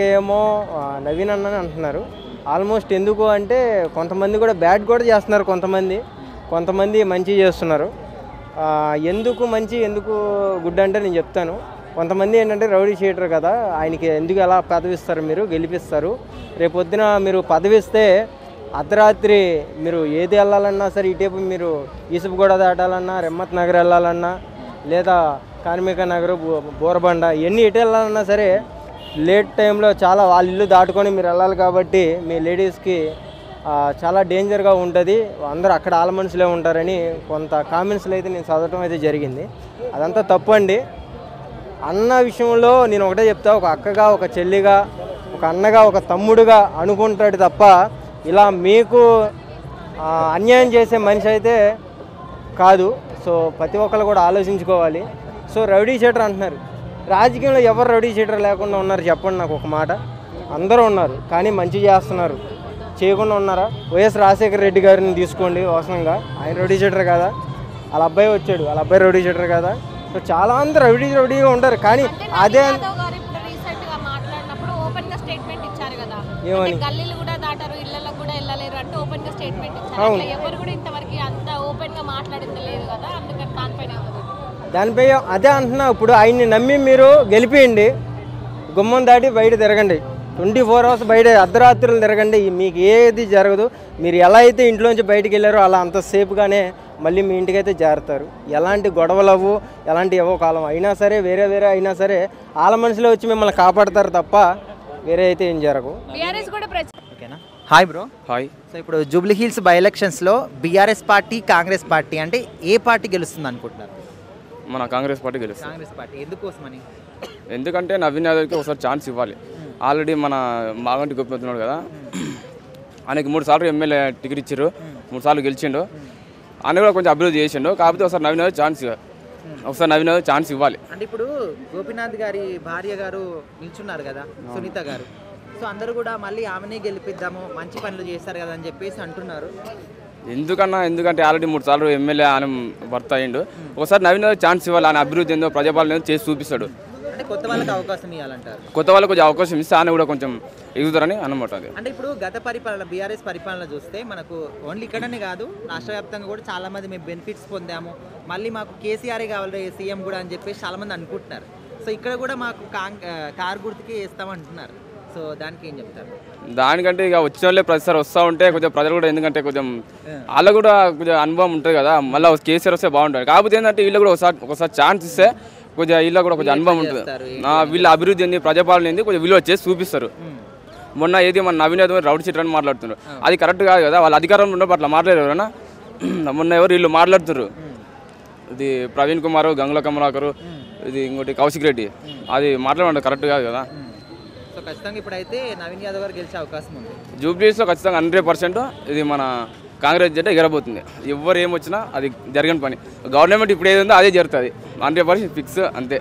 ఏమో నవీన్ అన్నని అంటున్నారు. ఆల్మోస్ట్ ఎందుకు అంటే కొంతమంది కూడా బ్యాడ్ కూడా చేస్తున్నారు, కొంతమంది మంచి చేస్తున్నారు. ఎందుకు మంచి ఎందుకు గుడ్ అంటే నేను చెప్తాను. కొంతమంది ఏంటంటే రౌడీ షీటర్ కదా, ఆయనకి ఎందుకు ఎలా పదవిస్తారు, మీరు గెలిపిస్తారు. రేపొద్దున మీరు పదవిస్తే అర్ధరాత్రి మీరు ఏది వెళ్ళాలన్నా సరే, ఇటేపు మీరు ఈసుపుగూడ దాటాలన్నా, రెమ్మత్ నగర్ వెళ్ళాలన్నా, లేదా కార్మిక నగర్, బోరబండ ఇవన్నీ ఎటు వెళ్ళాలన్నా సరే లేట్ టైంలో చాలా వాళ్ళ ఇల్లు దాటుకొని మీరు వెళ్ళాలి. కాబట్టి మీ లేడీస్కి చాలా డేంజర్గా ఉంటుంది. అందరూ అక్కడ ఆల మనుషులే ఉంటారని కొంత కామెంట్స్లో అయితే నేను చదవటం అయితే జరిగింది. అదంతా తప్పు అండి. అన్న విషయంలో నేను ఒకటే చెప్తా, ఒక అక్కగా, ఒక చెల్లిగా, ఒక అన్నగా, ఒక తమ్ముడుగా అనుకుంటాడు తప్ప ఇలా మీకు అన్యాయం చేసే మనిషి అయితే కాదు. సో ప్రతి ఒక్కరు కూడా ఆలోచించుకోవాలి. సో రౌడీ షీటర్ అంటున్నారు, రాజకీయంలో ఎవరు రౌడీ షీటర్ లేకుండా ఉన్నారు చెప్పండి నాకు ఒక మాట. అందరూ ఉన్నారు, కానీ మంచి చేస్తున్నారు. చేయకుండా ఉన్నారా? వైఎస్ రాజశేఖర రెడ్డి గారిని తీసుకోండి వాసనంగా, ఆయన రౌడీ షీటర్ కదా. వాళ్ళ అబ్బాయి వచ్చాడు, వాళ్ళ అబ్బాయి రౌడీ షీటర్ కదా. సో చాలా మంది రౌడీగా ఉంటారు. కానీ అదే ఏమని దానిపై అదే అంటున్నా. ఇప్పుడు ఆయన్ని నమ్మి మీరు గెలిపియండి, గుమ్మం దాటి బయట తిరగండి, 24 hours బయట అర్ధరాత్రులు తిరగండి, మీకు ఏది జరగదు. మీరు ఎలా అయితే ఇంట్లోంచి బయటికి వెళ్ళారో అలా అంత సేఫ్గానే మళ్ళీ మీ ఇంటికైతే జారుతారు. ఎలాంటి గొడవలు అవ్వు, ఎలాంటి ఏవో కాలం అయినా సరే, వేరే అయినా సరే ఆల మనుషులు వచ్చి మిమ్మల్ని కాపాడతారు తప్ప వేరే అయితే ఏం జరగవు. ఓకేనా? Hi bro. హాయ్. సో ఇప్పుడు జూబ్లీ హిల్స్ బై ఎలక్షన్స్లో బీఆర్ఎస్ పార్టీ, కాంగ్రెస్ పార్టీ అంటే ఏ పార్టీ గెలుస్తుంది అనుకుంటున్నారు? మన కాంగ్రెస్ పార్టీ గెలుస్తుంది. కాంగ్రెస్ పార్టీ ఎందుకోసమని? ఎందుకంటే నవీన్ యాదవ్కి ఒకసారి ఛాన్స్ ఇవ్వాలి. ఆల్రెడీ మన మాగంటి గోపినాథ్ కదా, ఆయనకి 3 సార్లు ఎమ్మెల్యే టికెట్ ఇచ్చారు, 3 సార్లు గెలిచిండు. ఆయన కూడా కొంచెం అభివృద్ధి చేసిండు. కాకపోతే ఒకసారి నవీన్ యాదవ్ ఛాన్స్ ఇవ్వాలి. అంటే ఇప్పుడు గోపినాథ్ గారి భార్య గారు నిల్చున్నారు కదా, సునీత గారు. సో అందరూ కూడా మళ్ళీ ఆమెనే గెలిపిద్దాము, మంచి పనులు చేస్తారు కదా అని చెప్పేసి అంటున్నారు. ఎందుకంటే ఆల్రెడీ 3 సార్లు ఎమ్మెల్యే ఆయన భర్త అయ్యిండు. ఒకసారి నవీన్ యాదవ్ ఛాన్స్ ఇవ్వాలి. ఆయన అభివృద్ధి ఏందో, ప్రజాపాలన చేసి చూపిస్తాడు. అంటే కొత్త వాళ్ళకి అవకాశం ఇవ్వాలంటారు. కొత్త వాళ్ళకి కొంచెం అవకాశం ఇస్తే ఆయన కూడా కొంచెం ఎదుగుతారని అన్నమాట. అంటే ఇప్పుడు గత పరిపాలన, బీఆర్ఎస్ పరిపాలన చూస్తే మనకు ఓన్లీ ఇక్కడనే కాదు, రాష్ట్ర వ్యాప్తంగా కూడా చాలా మంది మేము బెనిఫిట్స్ పొందాము, మళ్ళీ మాకు కేసీఆరే కావాలి సీఎం కూడా అని చెప్పేసి చాలా మంది అనుకుంటున్నారు. సో ఇక్కడ కూడా మాకు కారు గుర్తుకి వేస్తామంటున్నారు. సో దానికి ఏం చెప్తారు? దానికంటే ఇక వచ్చిన వాళ్ళే ప్రతిసారి వస్తూ ఉంటే కొంచెం ప్రజలు కూడా, ఎందుకంటే కొంచెం వాళ్ళకు కూడా కొంచెం అనుభవం ఉంటుంది కదా, మళ్ళీ కేసీఆర్ వస్తే బాగుంటుంది. కాకపోతే ఏంటంటే వీళ్ళు కూడా ఒకసారి ఛాన్స్ ఇస్తే కొంచెం వీళ్ళ కూడా కొంచెం అనుభవం ఉంటుంది. వీళ్ళ అభివృద్ధి ఏంది, ప్రజాపాలన ఏంది కొంచెం విలువ చేసి చూపిస్తారు. మొన్న మన నవీన్ యాదవ్ రౌడీ షీటర్ అని మాట్లాడుతున్నారు, అది కరెక్ట్ కాదు కదా. వాళ్ళ అధికారంలో ఉన్నప్పుడు అట్లా మాట్లాడారు ఎవరైనా? మొన్న వీళ్ళు మాట్లాడుతున్నారు, ఇది ప్రవీణ్ కుమార్, గంగుల కమలాకరు, ఇది ఇంకోటి కౌశిక్ రెడ్డి, అది మాట్లాడమంటే కరెక్ట్ కాదు కదా. సో ఖచ్చితంగా ఇప్పుడైతే నవీన్ యాదవ్ గారు గెలిచే అవకాశం ఉంది జూబ్లీస్లో ఖచ్చితంగా 100%. ఇది మన కాంగ్రెస్ జెండా ఎగరబోతుంది. ఎవరు ఏమొచ్చినా అది జరగని పని. గవర్నమెంట్ ఇప్పుడు ఏది ఉందో అదే జరుగుతుంది, 100% ఫిక్స్ అంతే.